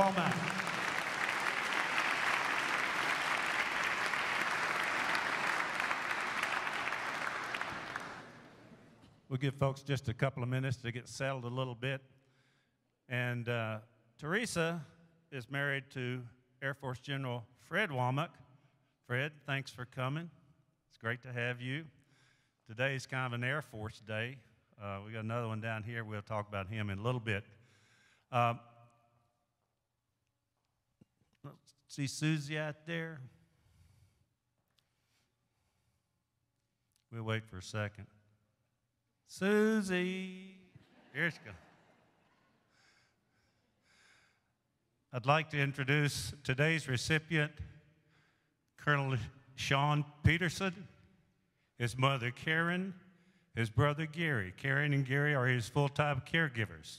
Womack. We'll give folks just a couple of minutes to get settled a little bit. And Teresa is married to Air Force General Fred Womack. Fred, thanks for coming. It's great to have you. Today's kind of an Air Force Day. We got another one down here. We'll talk about him in a little bit. See Susie out there? We'll wait for a second. Susie, here she goes. I'd like to introduce today's recipient, Colonel Sean Peterson, his mother Karen, his brother Gary. Karen and Gary are his full-time caregivers.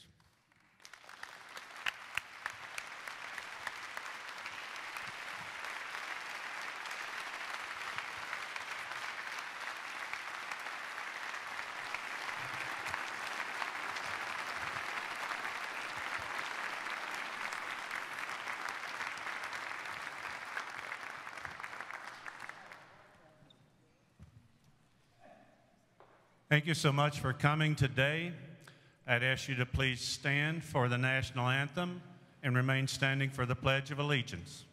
Thank you so much for coming today. I'd ask you to please stand for the national anthem and remain standing for the Pledge of Allegiance.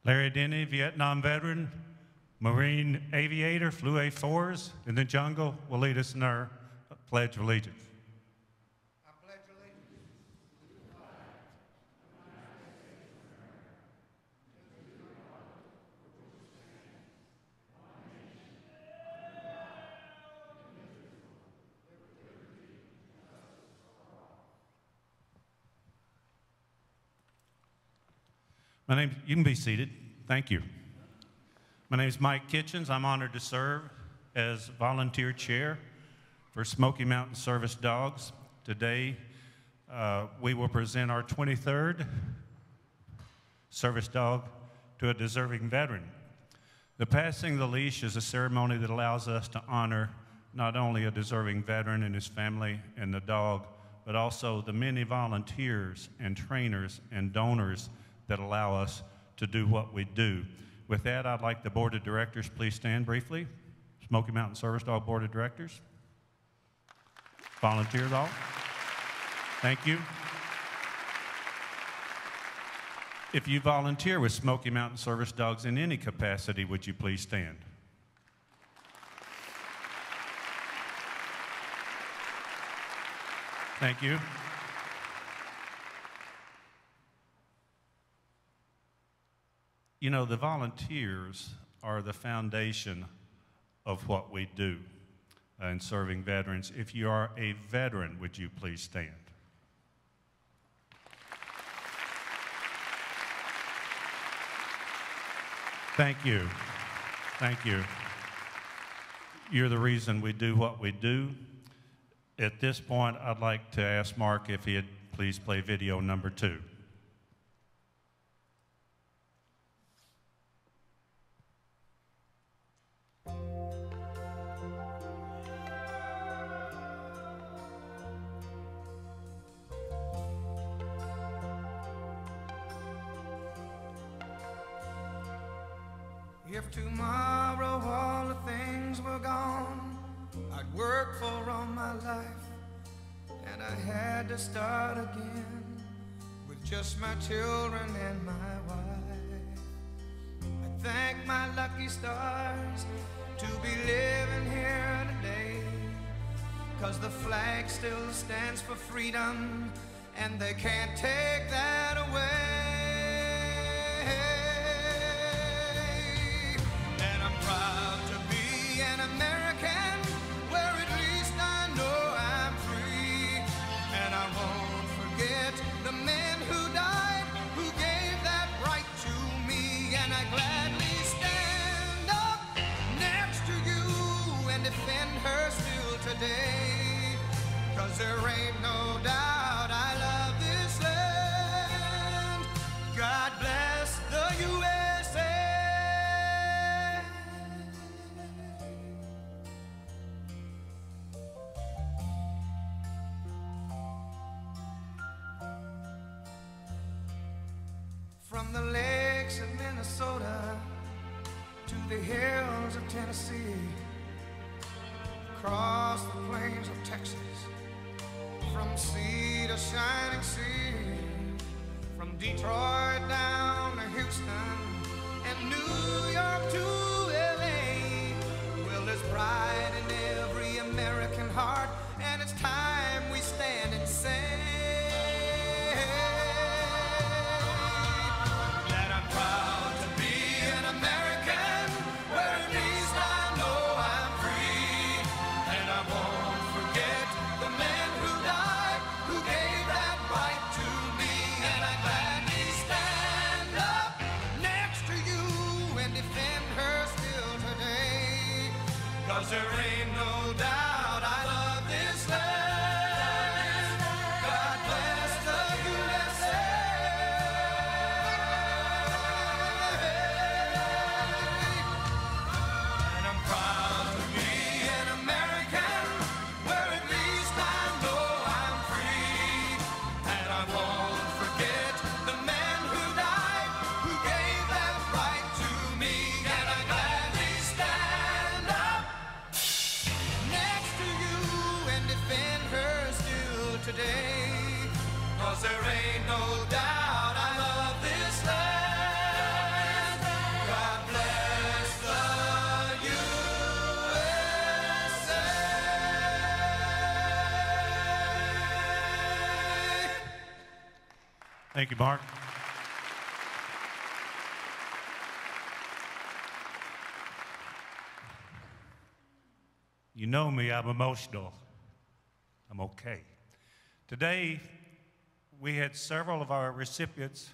Larry Denny, Vietnam veteran, Marine aviator, flew A-4s in the jungle, will lead us in our Pledge of Allegiance. I pledge allegiance to the flag of the United States of America, and to the republic for which it stands, one nation, under God, indivisible, with liberty and justice for all. You can be seated. Thank you. My name is Mike Kitchens. I'm honored to serve as volunteer chair for Smoky Mountain Service Dogs. Today, we will present our 23rd service dog to a deserving veteran. The passing of the leash is a ceremony that allows us to honor not only a deserving veteran and his family and the dog, but also the many volunteers and trainers and donors that allow us to do what we do. With that, I'd like the Board of Directors please stand briefly. Smoky Mountain Service Dog Board of Directors. Volunteers all. Thank you. If you volunteer with Smoky Mountain Service Dogs in any capacity, would you please stand? Thank you. You know, the volunteers are the foundation of what we do in serving veterans. If you are a veteran, would you please stand? Thank you. Thank you. You're the reason we do what we do. At this point, I'd like to ask Mark if he'd please play video number 2. If tomorrow all the things were gone I'd worked for all my life, and I had to start again with just my children and my wife, I thank my lucky stars to be living here today, 'cause the flag still stands for freedom and they can't take that away. Proud to be an American, where at least I know I'm free. And I won't forget the men who died, who gave that right to me. And I gladly stand up next to you and defend her still today. 'Cause there ain't no doubt I love this land. God bless the USA. From the lakes of Minnesota to the hills of Tennessee, across the plains of Texas, from sea to shining sea, from Detroit down to Houston and New York to LA. Well, there's pride in every American heart, and it's time we stand and say proud to be an American, where at least I know I'm free. And I won't forget the men who died, who gave that right to me. And I gladly stand up next to you and defend her still today. 'Cause there ain't no doubt I love this land. God bless the USA. Today, 'cause there ain't no doubt I love this land. God bless the USA. Thank you, Mark. You know me, I'm emotional. I'm okay. Today, we had several of our recipients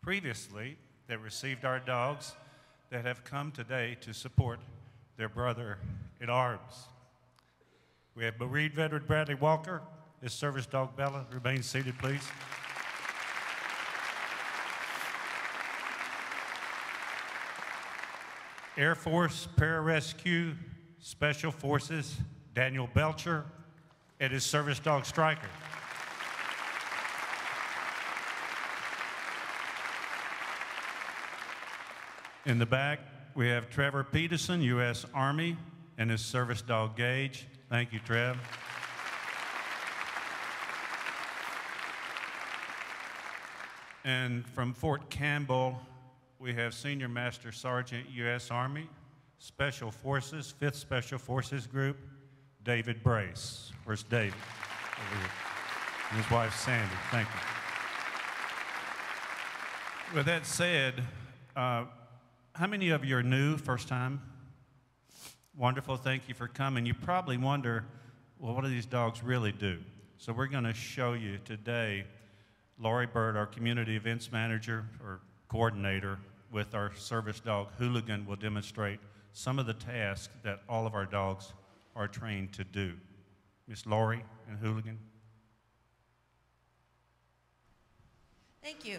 previously that received our dogs that have come today to support their brother in arms. We have bereaved veteran Bradley Walker, his service dog Bella. Remain seated, please. Air Force Pararescue Special Forces Daniel Belcher and his service dog Striker. In the back, we have Trevor Peterson, U.S. Army, and his service dog Gage. Thank you, Trev. And from Fort Campbell, we have Senior Master Sergeant, U.S. Army, Special Forces, 5th Special Forces Group, David Brace. Where's David? Over here. And his wife, Sandy. Thank you. With that said, how many of you are new, first time? Wonderful, thank you for coming. You probably wonder, well, what do these dogs really do? So we're going to show you today. Lori Bird, our community events manager or coordinator with our service dog Hooligan, will demonstrate some of the tasks that all of our dogs are trained to do. Miss Lori and Hooligan. Thank you.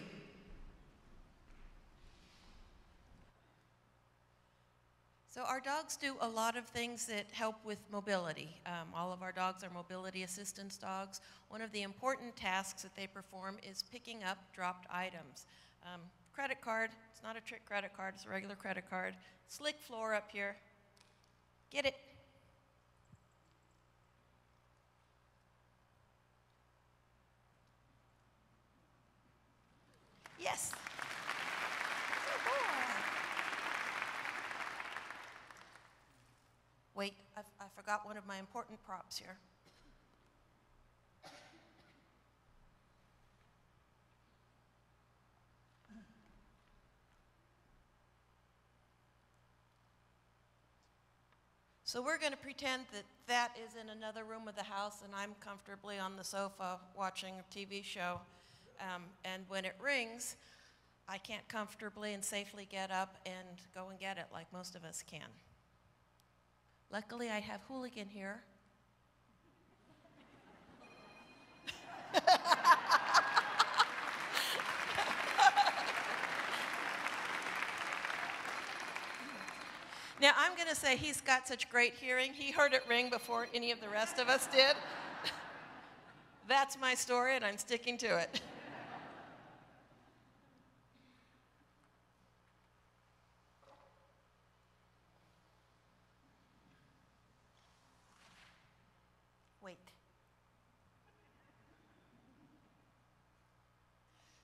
So our dogs do a lot of things that help with mobility. All of our dogs are mobility assistance dogs. One of the important tasks that they perform is picking up dropped items. Credit card, it's not a trick credit card, it's a regular credit card. Slick floor up here. Get it. Yes. Good boy. Wait, I forgot one of my important props here. So we're going to pretend that that is in another room of the house and I'm comfortably on the sofa watching a TV show. And when it rings, I can't comfortably and safely get up and go and get it like most of us can. Luckily, I have Hooligan here. Now, I'm going to say he's got such great hearing. He heard it ring before any of the rest of us did. That's my story, and I'm sticking to it. Wait.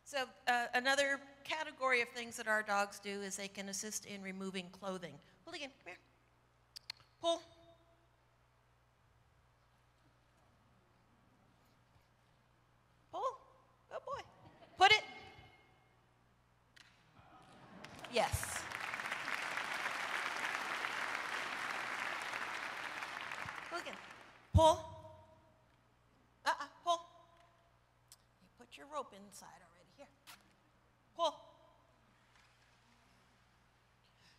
So another category of things that our dogs do is they can assist in removing clothing. Hooligan, come here. Pull. Pull. Good boy. Put it. Yes. Hooligan. Pull. Pull. You put your rope inside already. Here. Pull.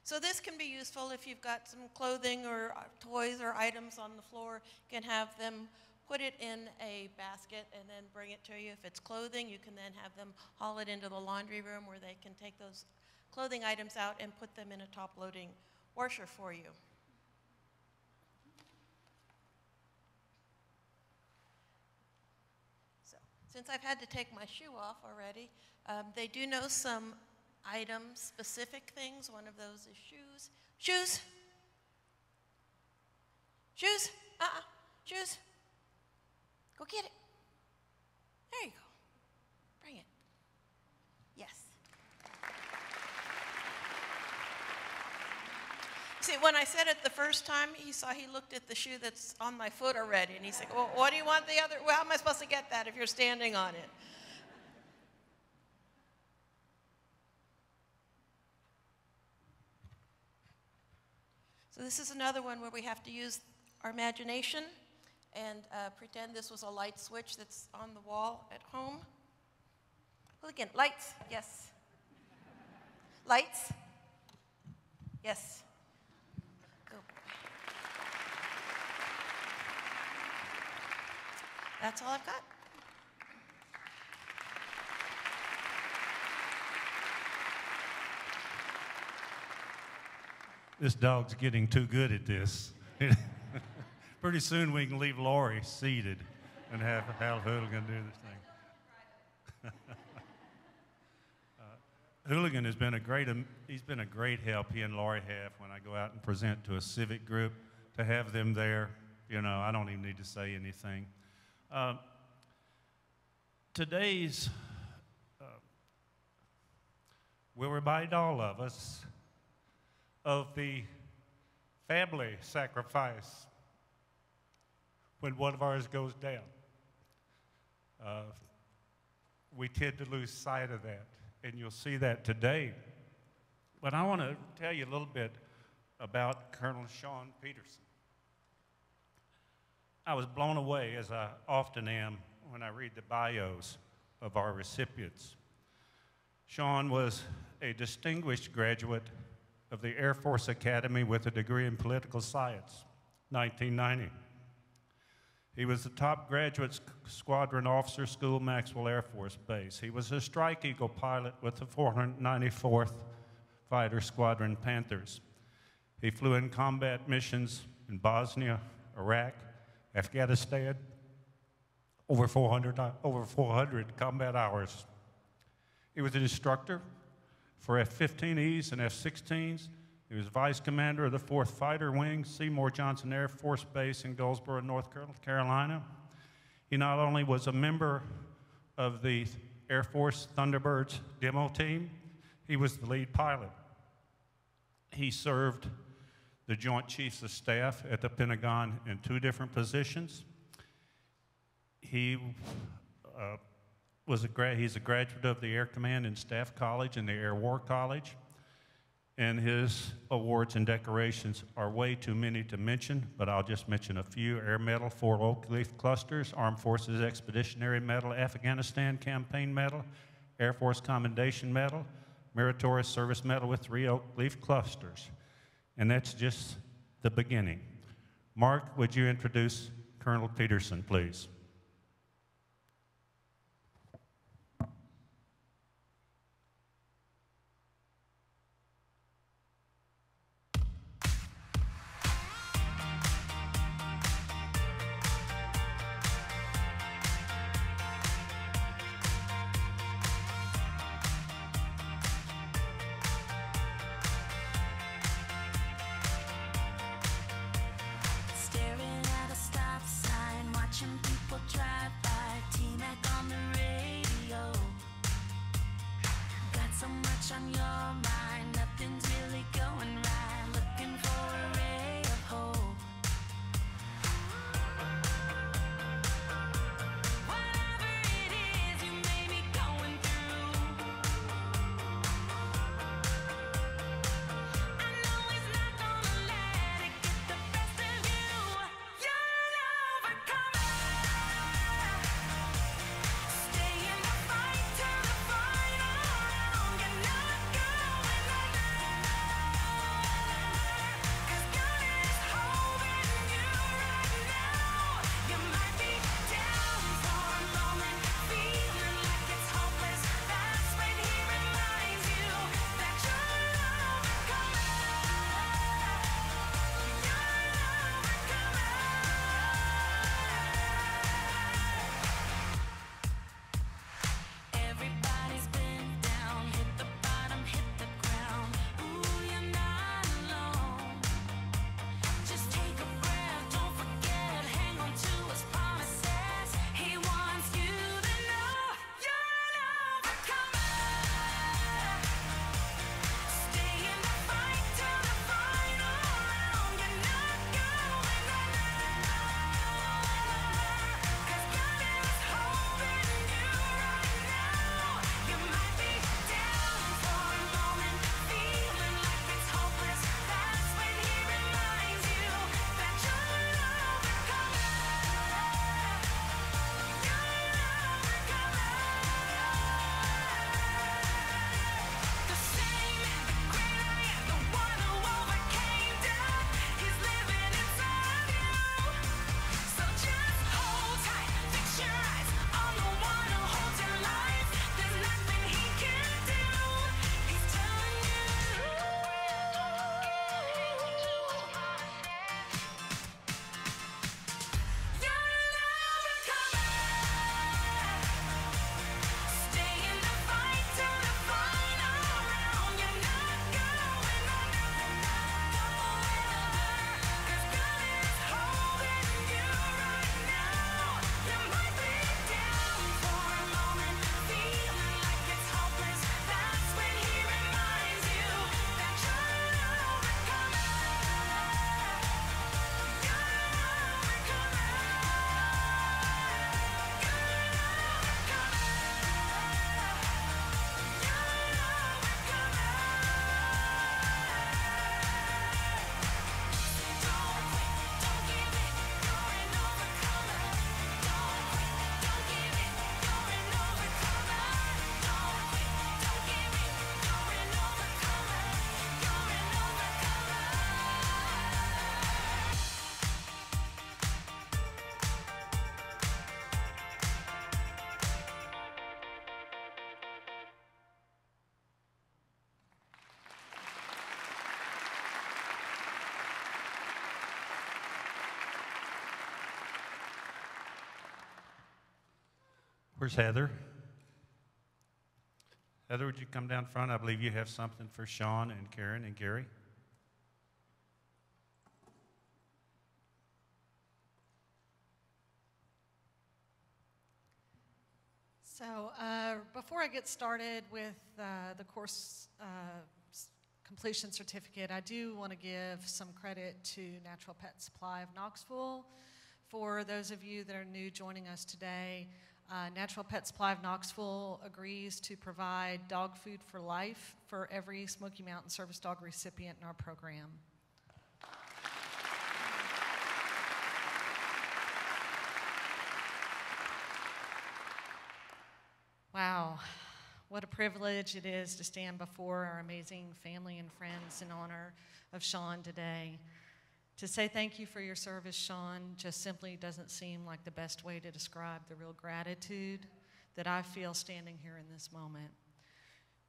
So this can be useful if you've got some clothing or toys or items on the floor. You can have them put it in a basket and then bring it to you. If it's clothing, you can then have them haul it into the laundry room where they can take those clothing items out and put them in a top-loading washer for you. So since I've had to take my shoe off already, they do know some item-specific things. One of those is shoes. Shoes. Shoes. Shoes. Go get it. There you go. Bring it. Yes. See, when I said it the first time, he looked at the shoe that's on my foot already, and he said, well, what do you want the other? Well, how am I supposed to get that if you're standing on it? So this is another one where we have to use our imagination and pretend this was a light switch that's on the wall at home. Well, again, lights, yes. Lights, yes. Go. That's all I've got. This dog's getting too good at this. Pretty soon we can leave Lori seated and have Hal Hooligan do this thing. Hooligan has been he's been a great help, he and Lori have, when I go out and present to a civic group, to have them there. You know, I don't even need to say anything. Today's, will remind all of us of the family sacrifice when one of ours goes down. We tend to lose sight of that, and you'll see that today. But I want to tell you a little bit about Colonel Sean Peterson. I was blown away, as I often am, when I read the bios of our recipients. Sean was a distinguished graduate of the Air Force Academy with a degree in political science, 1990. He was the top graduate squadron officer school, Maxwell Air Force Base. He was a Strike Eagle pilot with the 494th Fighter Squadron Panthers. He flew in combat missions in Bosnia, Iraq, Afghanistan, over 400 combat hours. He was an instructor for F-15Es and F-16s. He was vice commander of the 4th Fighter Wing, Seymour Johnson Air Force Base in Goldsboro, North Carolina. He not only was a member of the Air Force Thunderbirds demo team, he was the lead pilot. He served the Joint Chiefs of Staff at the Pentagon in 2 different positions. He he's a graduate of the Air Command and Staff College and the Air War College. And his awards and decorations are way too many to mention, but I'll just mention a few. Air Medal, 4 Oak Leaf Clusters, Armed Forces Expeditionary Medal, Afghanistan Campaign Medal, Air Force Commendation Medal, Meritorious Service Medal with 3 Oak Leaf Clusters. And that's just the beginning. Mark, would you introduce Colonel Peterson, please? Staring at a stop sign, watching people Where's Heather? Heather, would you come down front? I believe you have something for Sean and Karen and Gary. So before I get started with the course completion certificate, I do want to give some credit to Natural Pet Supply of Knoxville. For those of you that are new joining us today, Natural Pet Supply of Knoxville agrees to provide dog food for life for every Smoky Mountain Service Dog recipient in our program. Wow, what a privilege it is to stand before our amazing family and friends in honor of Sean today. To say thank you for your service, Sean, just simply doesn't seem like the best way to describe the real gratitude that I feel standing here in this moment.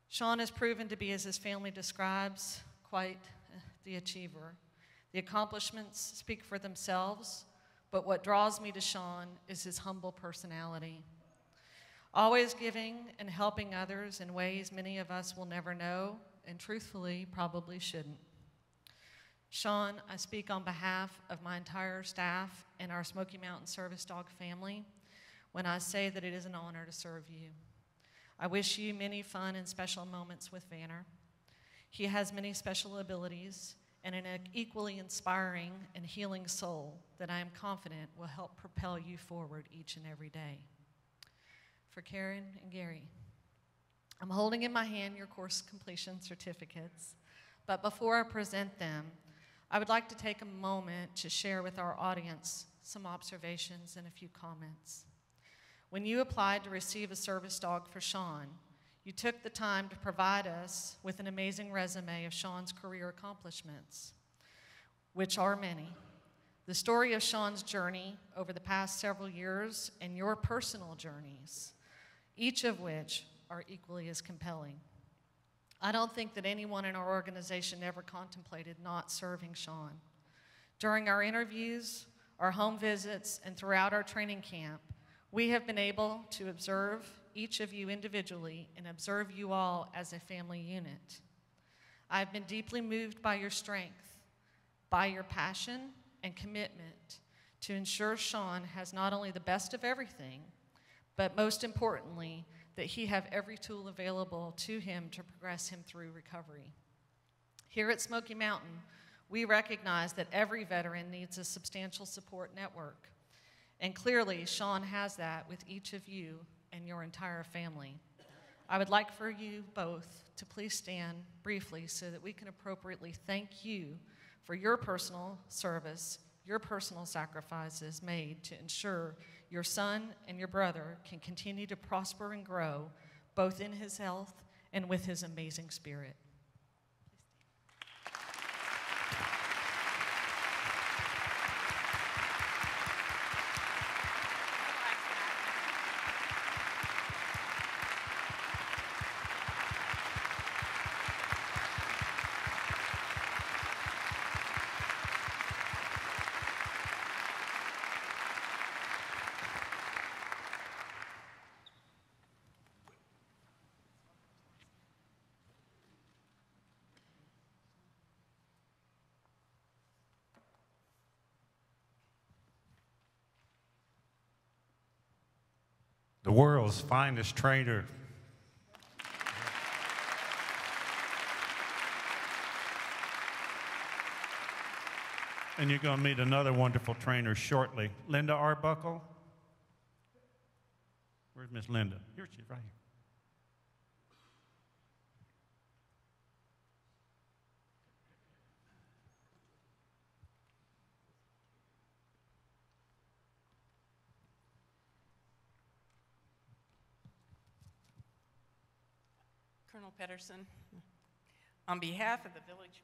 Sean has proven to be, as his family describes, quite the achiever. The accomplishments speak for themselves, but what draws me to Sean is his humble personality. Always giving and helping others in ways many of us will never know, and truthfully, probably shouldn't. Sean, I speak on behalf of my entire staff and our Smoky Mountain Service Dog family when I say that it is an honor to serve you. I wish you many fun and special moments with Vanner. He has many special abilities and an equally inspiring and healing soul that I am confident will help propel you forward each and every day. For Karen and Gary, I'm holding in my hand your course completion certificates, but before I present them, I would like to take a moment to share with our audience some observations and a few comments. When you applied to receive a service dog for Sean, you took the time to provide us with an amazing resume of Sean's career accomplishments, which are many. The story of Sean's journey over the past several years and your personal journeys, each of which are equally as compelling. I don't think that anyone in our organization ever contemplated not serving Sean. During our interviews, our home visits, and throughout our training camp, we have been able to observe each of you individually and observe you all as a family unit. I've been deeply moved by your strength, by your passion and commitment to ensure Sean has not only the best of everything, but most importantly, that he have every tool available to him to progress him through recovery. Here at Smoky Mountain, we recognize that every veteran needs a substantial support network. And clearly, Sean has that with each of you and your entire family. I would like for you both to please stand briefly so that we can appropriately thank you for your personal service, your personal sacrifices made to ensure your son and your brother can continue to prosper and grow, both in his health and with his amazing spirit. The world's finest trainer. And you're going to meet another wonderful trainer shortly. Linda Arbuckle. Where's Miss Linda? Here she is, right here. Colonel Peterson, on behalf of the village,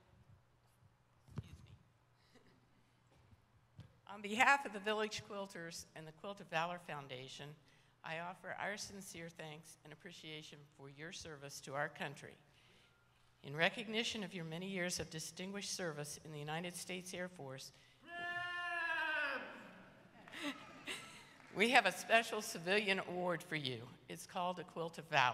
on behalf of the Village Quilters and the Quilt of Valor Foundation, I offer our sincere thanks and appreciation for your service to our country. In recognition of your many years of distinguished service in the United States Air Force, We have a special civilian award for you. It's called a Quilt of Valor.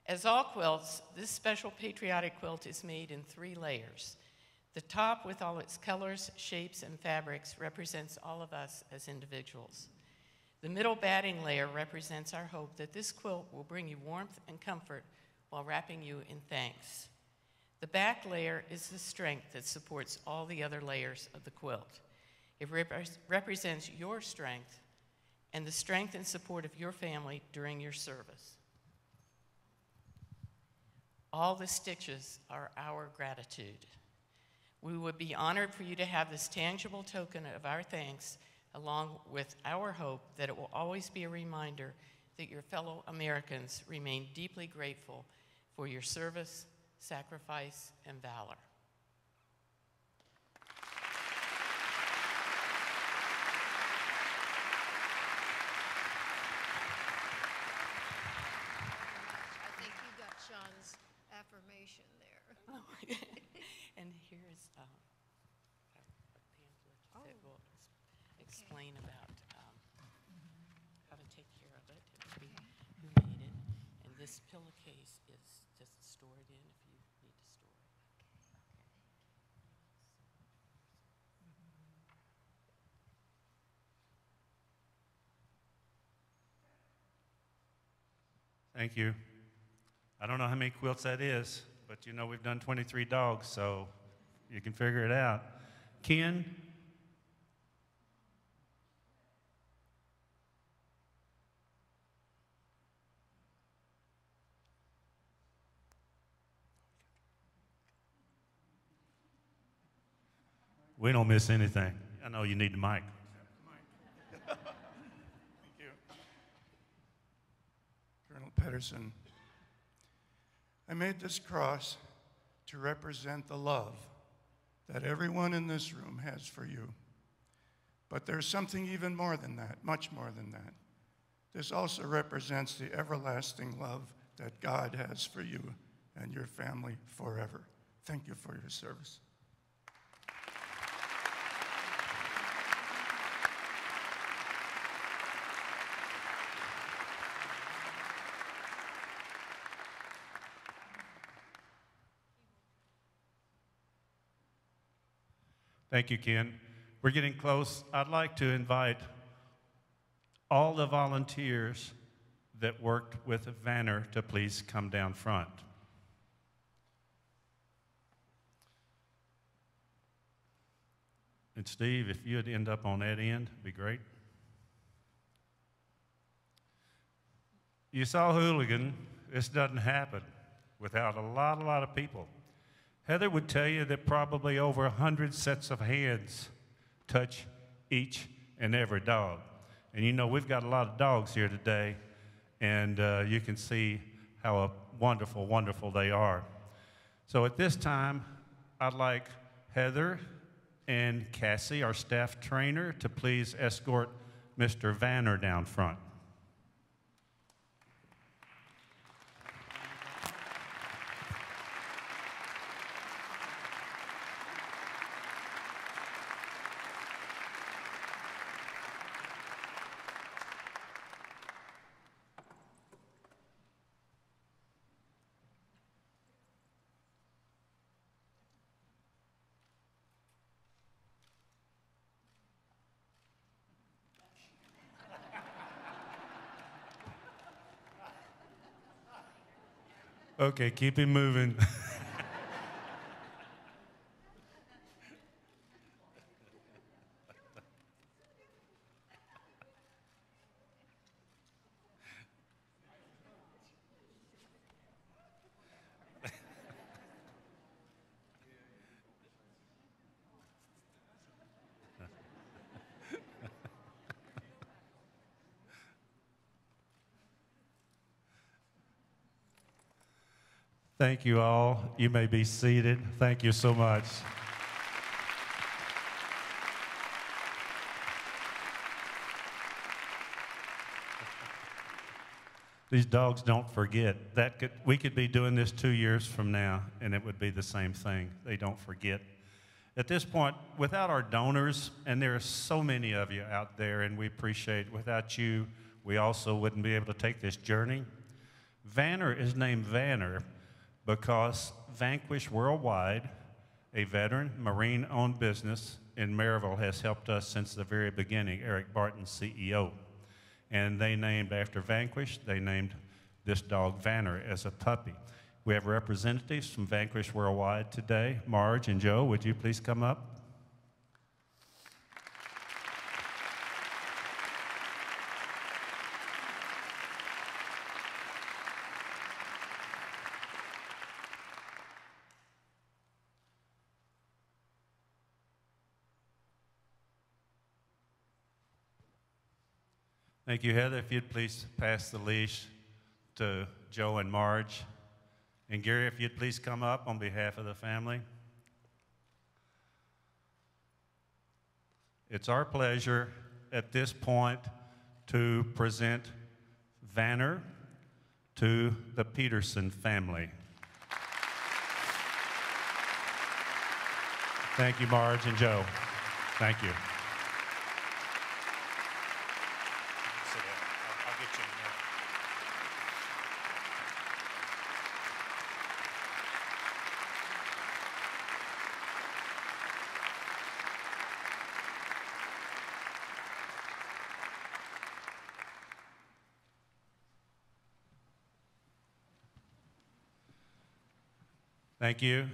As all quilts, this special patriotic quilt is made in 3 layers. The top, with all its colors, shapes, and fabrics, represents all of us as individuals. The middle batting layer represents our hope that this quilt will bring you warmth and comfort while wrapping you in thanks. The back layer is the strength that supports all the other layers of the quilt. It represents your strength and the strength and support of your family during your service. All the stitches are our gratitude. We would be honored for you to have this tangible token of our thanks, along with our hope that it will always be a reminder that your fellow Americans remain deeply grateful for your service, sacrifice, and valor. I think you got Sean's affirmation there. And here's a pamphlet that will explain about how to take care of it, who made it. And this pillowcase is just store it in if you need to store it. Thank you. I don't know how many quilts that is, but you know we've done 23 dogs, so you can figure it out. Ken? We don't miss anything. I know you need the mic. Thank you. Colonel Peterson, I made this cross to represent the love that everyone in this room has for you. But there's something even more than that, much more than that. This also represents the everlasting love that God has for you and your family forever. Thank you for your service. Thank you, Ken. We're getting close. I'd like to invite all the volunteers that worked with Vanner to please come down front. And Steve, if you'd end up on that end, it'd be great. You saw Hooligan. This doesn't happen without a lot of people. Heather would tell you that probably over 100 sets of hands touch each and every dog. And you know, we've got a lot of dogs here today, and you can see how wonderful, wonderful they are. So at this time, I'd like Heather and Cassie, our staff trainer, to please escort Mr. Vanner down front. Okay, keep him moving. Thank you all. You may be seated. Thank you so much. These dogs don't forget. We could be doing this 2 years from now, and it would be the same thing. They don't forget. At this point, without our donors, and there are so many of you out there, and we appreciate, without you, we also wouldn't be able to take this journey. Vanner is named Vanner because Vanquish Worldwide, a veteran Marine-owned business in Maryville, has helped us since the very beginning, Eric Barton, CEO. And they named, after Vanquish, they named this dog Vanner as a puppy. We have representatives from Vanquish Worldwide today. Marge and Joe, would you please come up? Thank you, Heather. If you'd please pass the leash to Joe and Marge. And Gary, if you'd please come up on behalf of the family. It's our pleasure at this point to present Vanner to the Peterson family. Thank you, Marge and Joe. Thank you. Sit down. I'll get you in a minute. Thank you.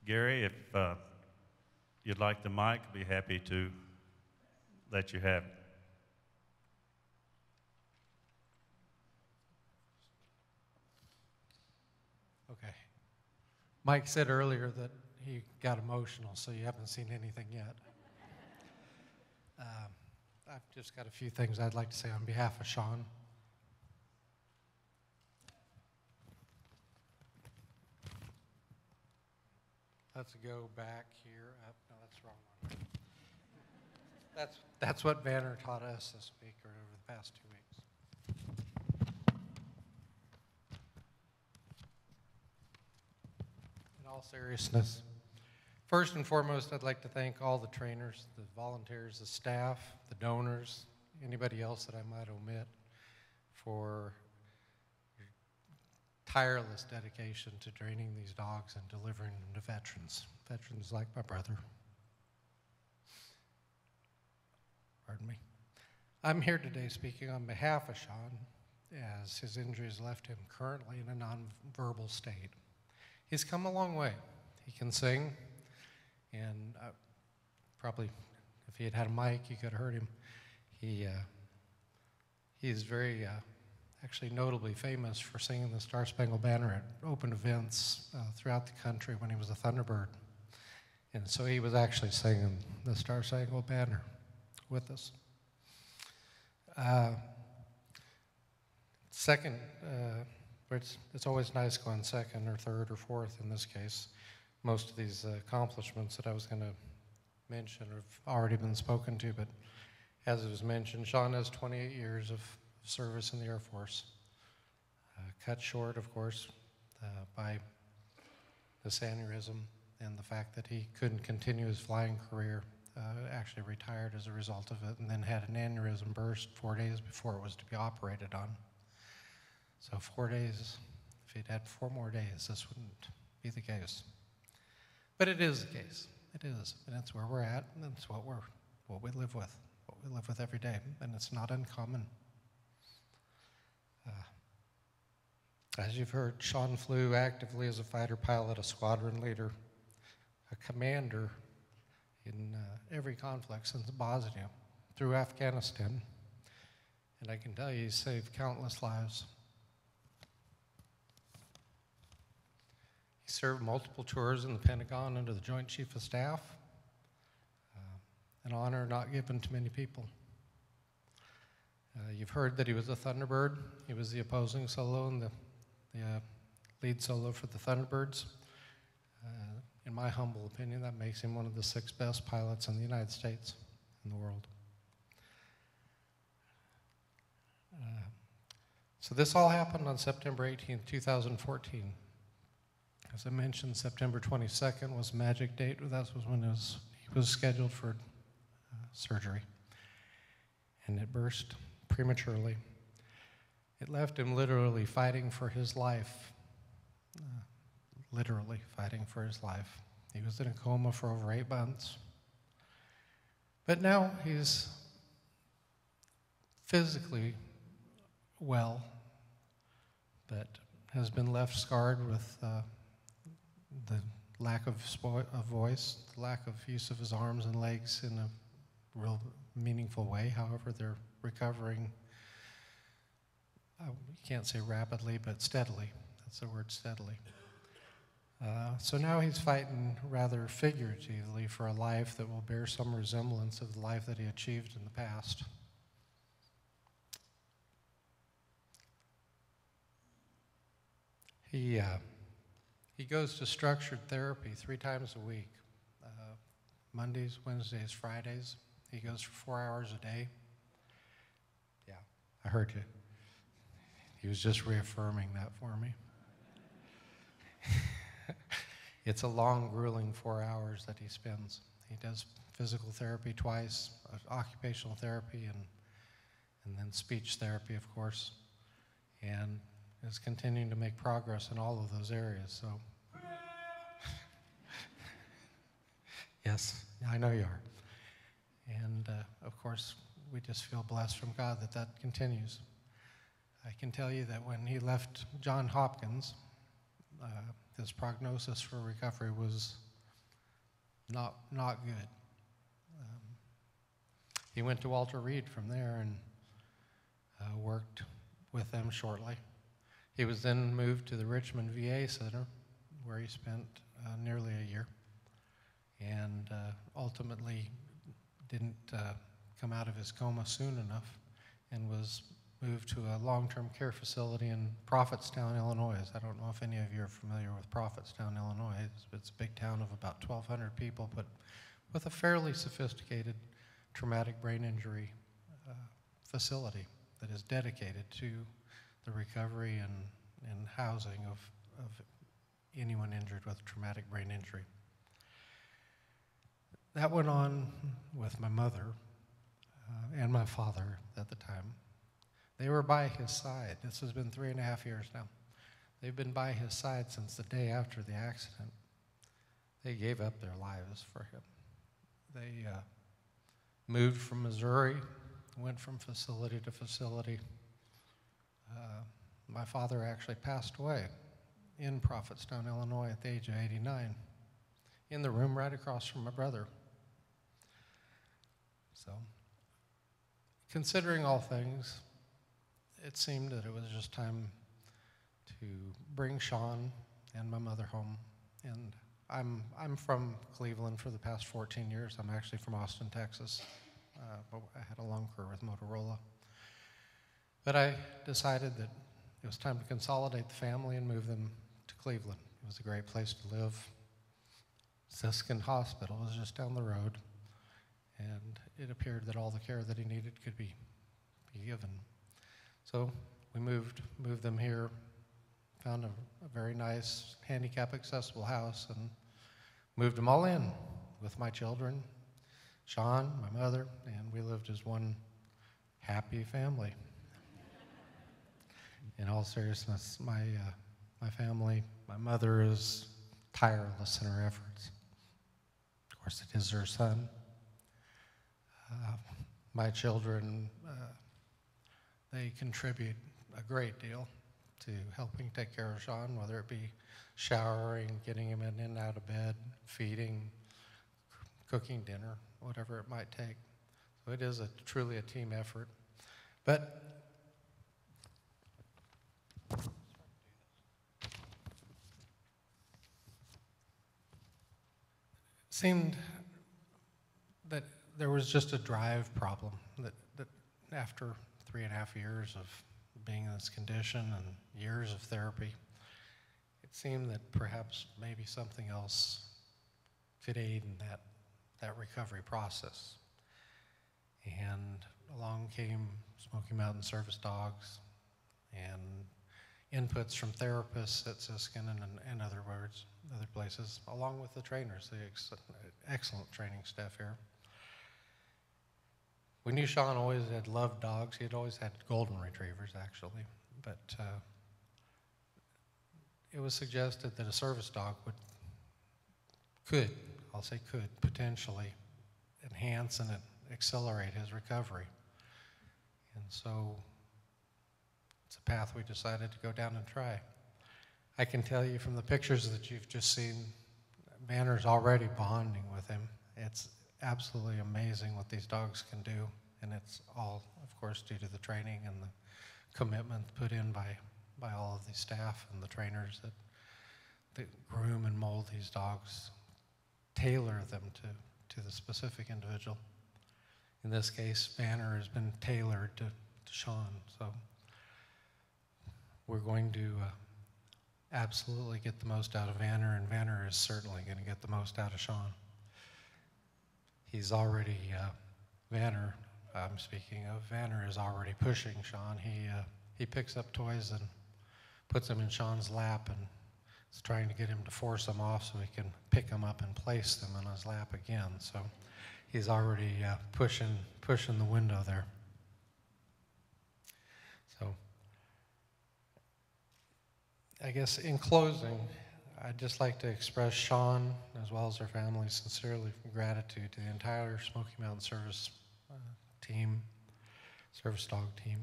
Gary, if you'd like the mic, I'd be happy to let you have it. Okay. Mike said earlier that he got emotional, so you haven't seen anything yet. I've just got a few things I'd like to say on behalf of Sean. Let's go back here. No, that's the wrong one. That's what Vanner taught us this week or over the past 2 weeks. In all seriousness, first and foremost, I'd like to thank all the trainers, the volunteers, the staff, the donors, anybody else that I might omit for your tireless dedication to training these dogs and delivering them to veterans like my brother. Pardon me. I'm here today speaking on behalf of Sean, as his injuries left him currently in a nonverbal state. He's come a long way. He can sing, and probably if he had had a mic, you could have heard him. He is very actually notably famous for singing the Star Spangled Banner at open events throughout the country when he was a Thunderbird. And so he was actually singing the Star Spangled Banner with us. Second, it's always nice going second or third or fourth in this case. Most of these accomplishments that I was going to mention have already been spoken to, but as it was mentioned, Sean has 28 years of service in the Air Force. Cut short, of course, by this aneurysm and the fact that he couldn't continue his flying career. Actually retired as a result of it, and then had an aneurysm burst 4 days before it was to be operated on. So 4 days, if he'd had 4 more days, this wouldn't be the case. But it is the case. It is, and it's where we're at, and it's what we live with every day, and it's not uncommon. As you've heard, Sean flew actively as a fighter pilot, a squadron leader, a commander in every conflict since Bosnia through Afghanistan. And I can tell you, he saved countless lives. He served multiple tours in the Pentagon under the Joint Chief of Staff, an honor not given to many people. You've heard that he was a Thunderbird. He was the opposing solo and the lead solo for the Thunderbirds. In my humble opinion, that makes him one of the 6 best pilots in the United States, in the world. So this all happened on September 18, 2014. As I mentioned, September 22nd was magic date. That was when he was scheduled for surgery. And it burst prematurely. It left him literally fighting for his life. Literally fighting for his life. He was in a coma for over 8 months. But now he's physically well, but has been left scarred with the lack of voice, the lack of use of his arms and legs in a real meaningful way. However, they're recovering, you can't say rapidly, but steadily. That's the word, steadily. So now he's fighting rather figuratively for a life that will bear some resemblance of the life that he achieved in the past. He goes to structured therapy 3 times a week, Mondays, Wednesdays, Fridays. He goes for 4 hours a day. Yeah, I heard you. He was just reaffirming that for me. It's a long, grueling 4 hours that he spends. He does physical therapy twice, occupational therapy, and then speech therapy, of course, and is continuing to make progress in all of those areas. So, yes, I know you are. And of course, we just feel blessed from God that that continues. I can tell you that when he left Johns Hopkins, his prognosis for recovery was not good. He went to Walter Reed from there and worked with them shortly. He was then moved to the Richmond VA Center, where he spent nearly a year, and ultimately didn't come out of his coma soon enough and was moved to a long-term care facility in Prophetstown, Illinois. I don't know if any of you are familiar with Prophetstown, Illinois. It's a big town of about 1,200 people, but with a fairly sophisticated traumatic brain injury facility that is dedicated to the recovery and housing of anyone injured with traumatic brain injury. That went on with my mother and my father at the time. They were by his side. This has been 3.5 years now. They've been by his side since the day after the accident. They gave up their lives for him. They moved from Missouri, went from facility to facility. My father actually passed away in Prophetstown, Illinois at the age of 89, in the room right across from my brother. So, considering all things, it seemed that it was just time to bring Sean and my mother home. And I'm from Cleveland for the past 14 years. I'm actually from Austin, Texas. But I had a long career with Motorola. But I decided that it was time to consolidate the family and move them to Cleveland. It was a great place to live. Siskin Hospital was just down the road, and it appeared that all the care that he needed could be given. So we moved them here, found a very nice handicap accessible house, and moved them all in with my children, Sean, my mother, and we lived as one happy family. In all seriousness, my family, my mother is tireless in her efforts. Of course, it is her son. My children, they contribute a great deal to helping take care of Sean, whether it be showering, getting him in and out of bed, feeding, cooking dinner, whatever it might take. So it is truly a team effort. But it seemed that there was just a drive problem, that after 3.5 years of being in this condition and years of therapy, it seemed that perhaps maybe something else could aid in that recovery process. And along came Smoky Mountain Service Dogs, and inputs from therapists at Siskin and other places, along with the trainers, the excellent training staff here. We knew Sean always had loved dogs. He had always had golden retrievers, actually, but it was suggested that a service dog could potentially enhance and accelerate his recovery. And so it's a path we decided to go down and try. I can tell you from the pictures that you've just seen, Banner's already bonding with him. It's absolutely amazing what these dogs can do, and it's all, of course, due to the training and the commitment put in by all of these staff and the trainers that groom and mold these dogs, tailor them to the specific individual. In this case, Banner has been tailored to Sean, so we're going to absolutely get the most out of Banner, and Banner is certainly going to get the most out of Sean. He's already, Banner, I'm speaking of, Banner is already pushing Sean. He picks up toys and puts them in Sean's lap and is trying to get him to force them off so he can pick them up and place them in his lap again. So he's already pushing the window there. So I guess in closing, I'd just like to express Sean, as well as her family, sincerely gratitude to the entire Smoky Mountain Service service dog team,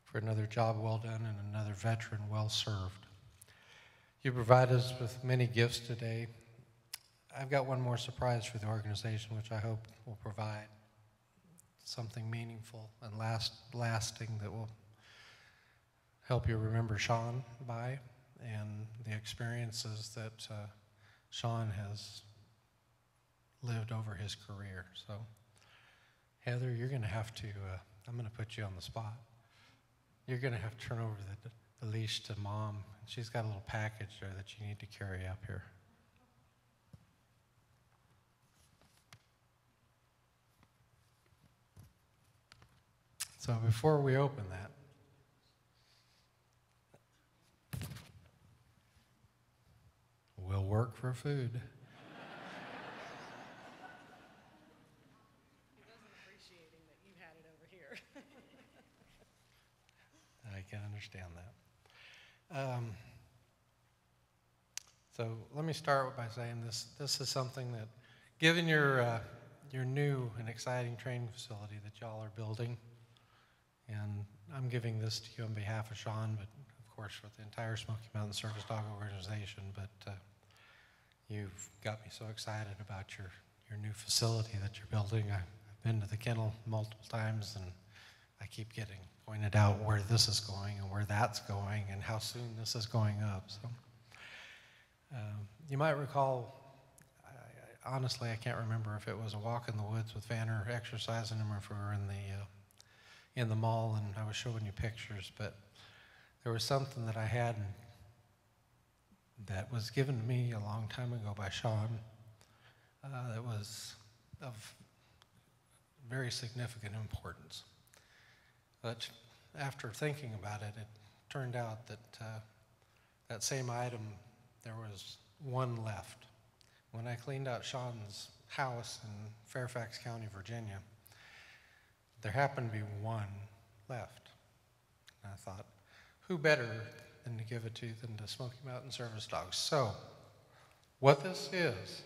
for another job well done and another veteran well served. You provided us with many gifts today. I've got one more surprise for the organization, which I hope will provide something meaningful and lasting that will help you remember Sean by and the experiences that Sean has lived over his career. So, Heather, you're going to have to, I'm going to put you on the spot. You're going to have to turn over the leash to Mom. She's got a little package there that you need to carry up here. So before we open that, we'll work for food. He wasn't appreciating that you had it over here. I can understand that. So let me start by saying this is something that, given your new and exciting training facility that y'all are building, and I'm giving this to you on behalf of Sean, but of course with the entire Smoky Mountain Service Dog organization, but you've got me so excited about your new facility that you're building. I've been to the kennel multiple times, and I keep getting pointed out where this is going and where that's going and how soon this is going up. So you might recall, honestly, I can't remember if it was a walk in the woods with Vanner exercising him or if we were in the mall and I was showing you pictures, but there was something that I had that was given to me a long time ago by Sean that was of very significant importance. But after thinking about it, it turned out that that same item, there was one left. When I cleaned out Sean's house in Fairfax County, Virginia, there happened to be one left. And I thought, who better than to give it to than to Smoky Mountain Service Dogs? So, what this is,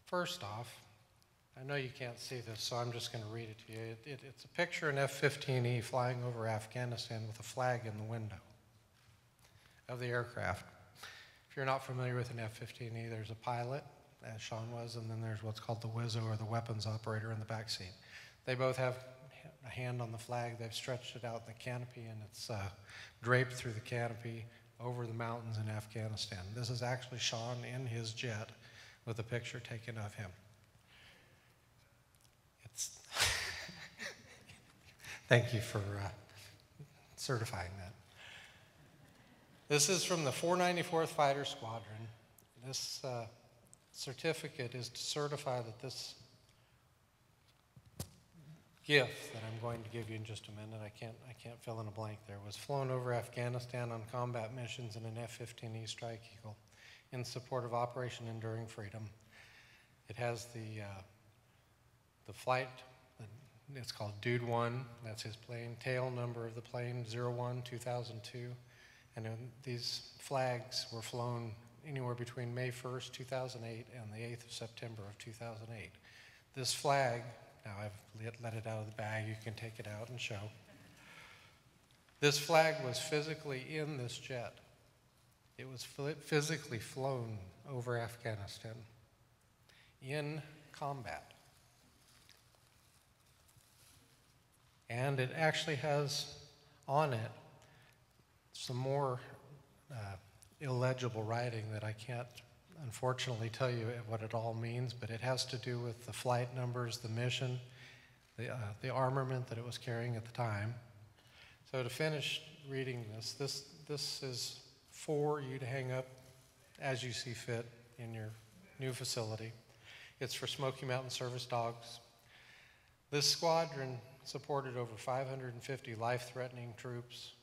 first off, I know you can't see this, so I'm just going to read it to you. It's a picture of an F-15E flying over Afghanistan with a flag in the window of the aircraft. If you're not familiar with an F-15E, there's a pilot, as Sean was, and then there's what's called the WISO, or the weapons operator, in the back seat. They both have a hand on the flag. They've stretched it out in the canopy, and it's draped through the canopy over the mountains in Afghanistan. This is actually Sean in his jet with a picture taken of him. It's Thank you for certifying that. This is from the 494th Fighter Squadron. This certificate is to certify that this gift that I'm going to give you in just a minute, I can't fill in a blank there, was flown over Afghanistan on combat missions in an F-15E Strike Eagle in support of Operation Enduring Freedom. It has the flight, it's called Dude 1, that's his plane, tail number of the plane 01-2002, and these flags were flown anywhere between May 1st, 2008 and the 8th of September of 2008. This flag, now I've let it out of the bag, you can take it out and show. This flag was physically in this jet. It was physically flown over Afghanistan in combat. And it actually has on it some more illegible writing that I can't unfortunately tell you what it all means, but it has to do with the flight numbers, the mission, the armament that it was carrying at the time. So to finish reading this is for you to hang up as you see fit in your new facility. It's for Smoky Mountain Service dogs. This squadron supported over 550 life-threatening troops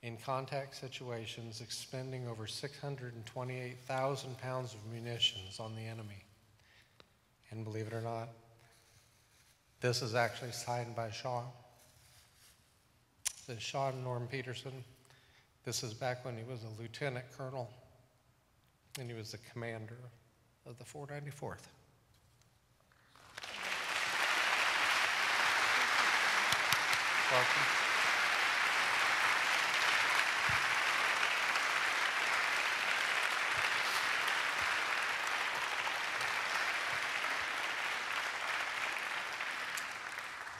in contact situations, expending over 628,000 pounds of munitions on the enemy. And believe it or not, this is actually signed by Sean. This is Sean Norm Peterson. This is back when he was a lieutenant colonel, and he was the commander of the 494th. Welcome.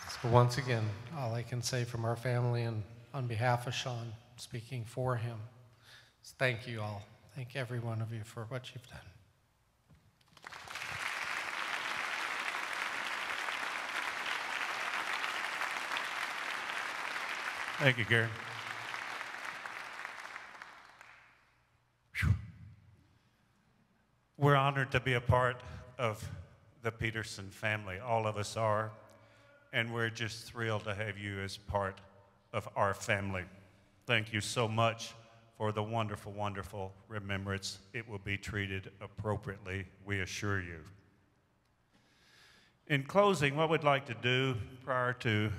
So once again, all I can say from our family and on behalf of Sean, speaking for him, is thank you all. Thank every one of you for what you've done. Thank you, Gary. Whew. We're honored to be a part of the Peterson family. All of us are, and we're just thrilled to have you as part of our family. Thank you so much for the wonderful, wonderful remembrance. It will be treated appropriately, we assure you. In closing, what we'd like to do prior to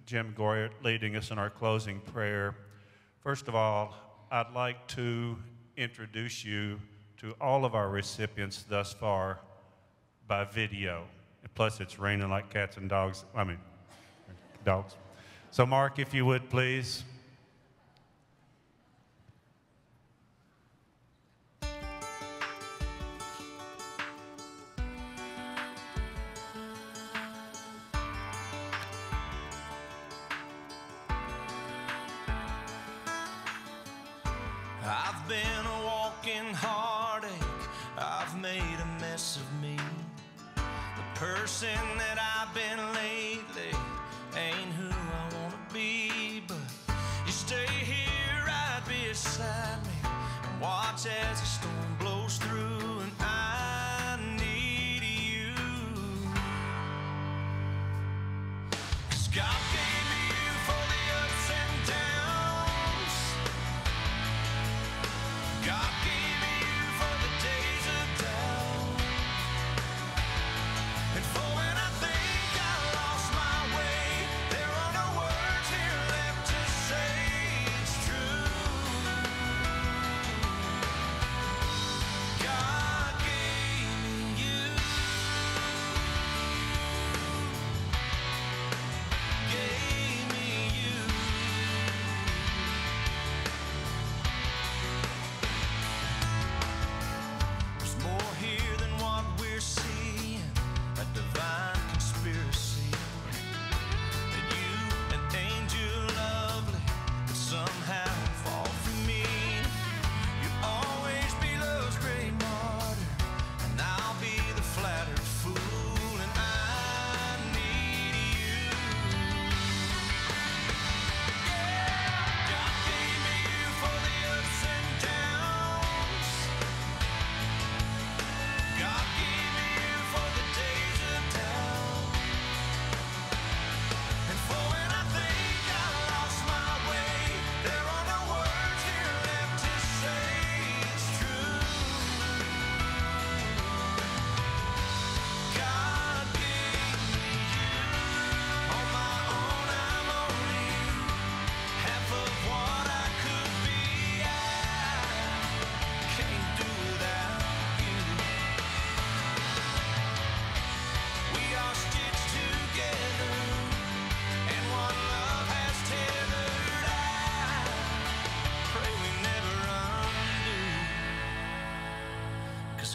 Jim Goyer leading us in our closing prayer, first of all, I'd like to introduce you to all of our recipients thus far by video. Plus, it's raining like cats and dogs. Dogs. So, Mark, if you would, please. I've been a walking heartache, I've made a mess of me. The person that I've been lately ain't who I wanna be, but you stay here right beside me and watch as the storm blows through, and I need you. 'Cause God gave me you for the ups and downs. God gave me you for the days of doubt, and for when I think I lost my way, there are no words here left to say it's true. God gave me you. Gave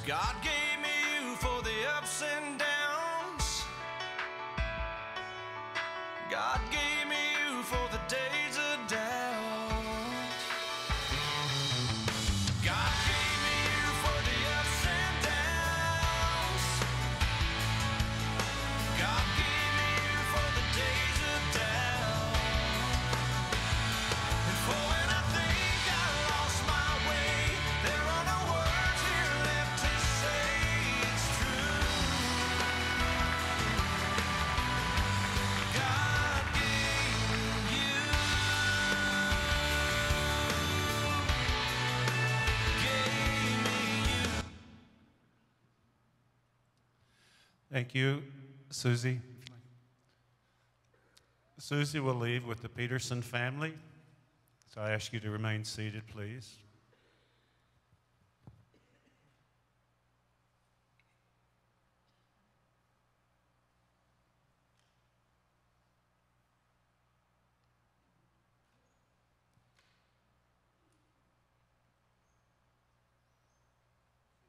God gave me you for the ups and downs. God gave me you for the days of doubt. God gave me you for the ups and downs. God gave me you for the days of doubt. And for when I think I lost my way, there are no words here left to say it's true. God gave me you. Gave me you. Thank you, Susie. Susie will leave with the Peterson family, so I ask you to remain seated, please.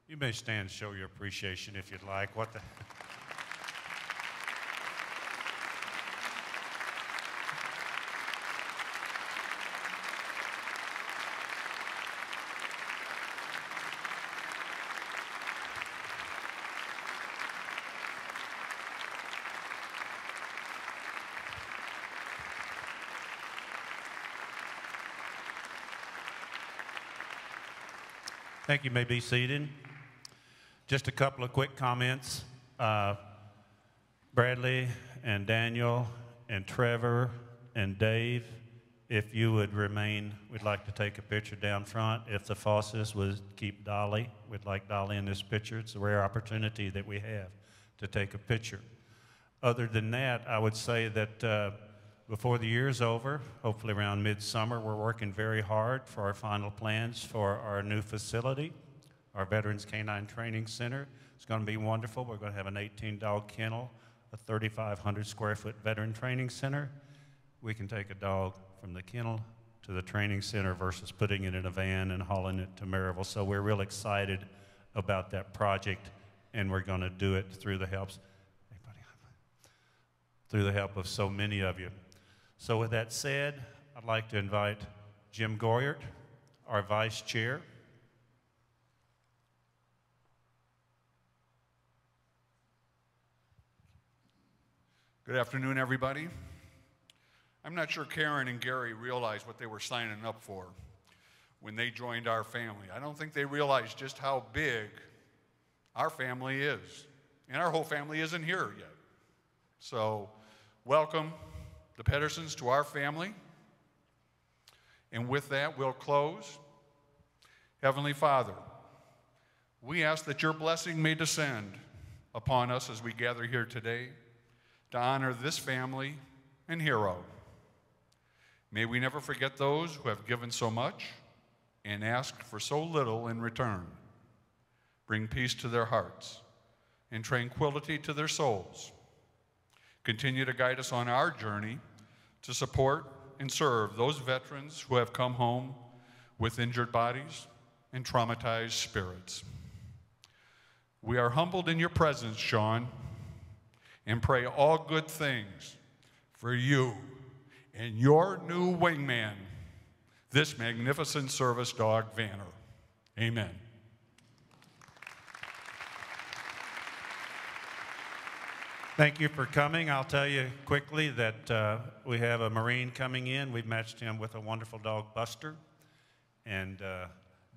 You may stand and show your appreciation if you'd like. What the? Thank you. You may be seated. Just a couple of quick comments. Bradley and Daniel and Trevor and Dave, if you would remain, we'd like to take a picture down front. If the Fosses would keep Dolly, we'd like Dolly in this picture. It's a rare opportunity that we have to take a picture. Other than that, I would say that before the year's over, hopefully around midsummer, we're working very hard for our final plans for our new facility, our Veterans Canine Training Center. It's going to be wonderful. We're going to have an 18-dog kennel, a 3,500 square foot veteran training center. We can take a dog from the kennel to the training center versus putting it in a van and hauling it to Maryville. So we're real excited about that project, and we're going to do it through the help of so many of you. So with that said, I'd like to invite Jim Goyert, our vice chair. Good afternoon, everybody. I'm not sure Karen and Gary realized what they were signing up for when they joined our family. I don't think they realized just how big our family is. And our whole family isn't here yet. So welcome the Petersons to our family. And with that, we'll close. Heavenly Father, we ask that your blessing may descend upon us as we gather here today to honor this family and hero. May we never forget those who have given so much and asked for so little in return. Bring peace to their hearts and tranquility to their souls. Continue to guide us on our journey to support and serve those veterans who have come home with injured bodies and traumatized spirits. We are humbled in your presence, Sean, and pray all good things for you and your new wingman, this magnificent service dog, Vanner. Amen. Thank you for coming. I'll tell you quickly that we have a Marine coming in. We've matched him with a wonderful dog, Buster. And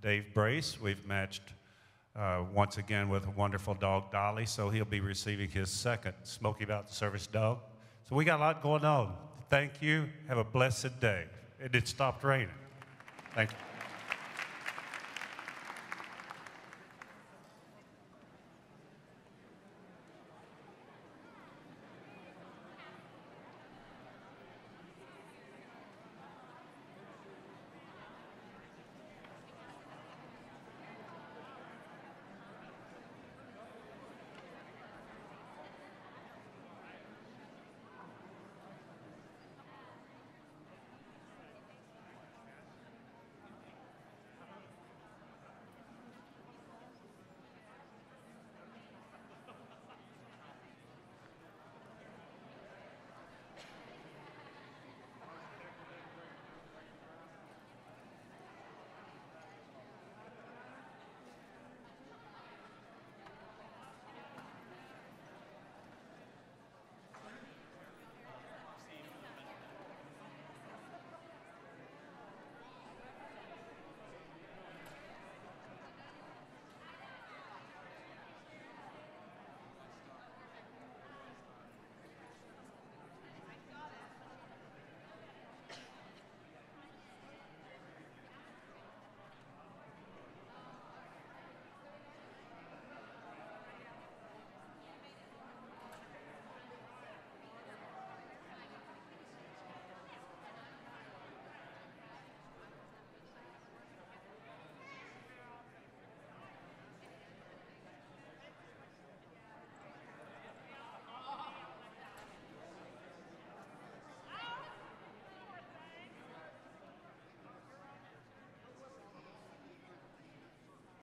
Dave Brace, we've matched once again with a wonderful dog, Dolly. So he'll be receiving his second Smoky Mountain Service dog. So we got a lot going on. Thank you. Have a blessed day. It stopped raining. Thank you.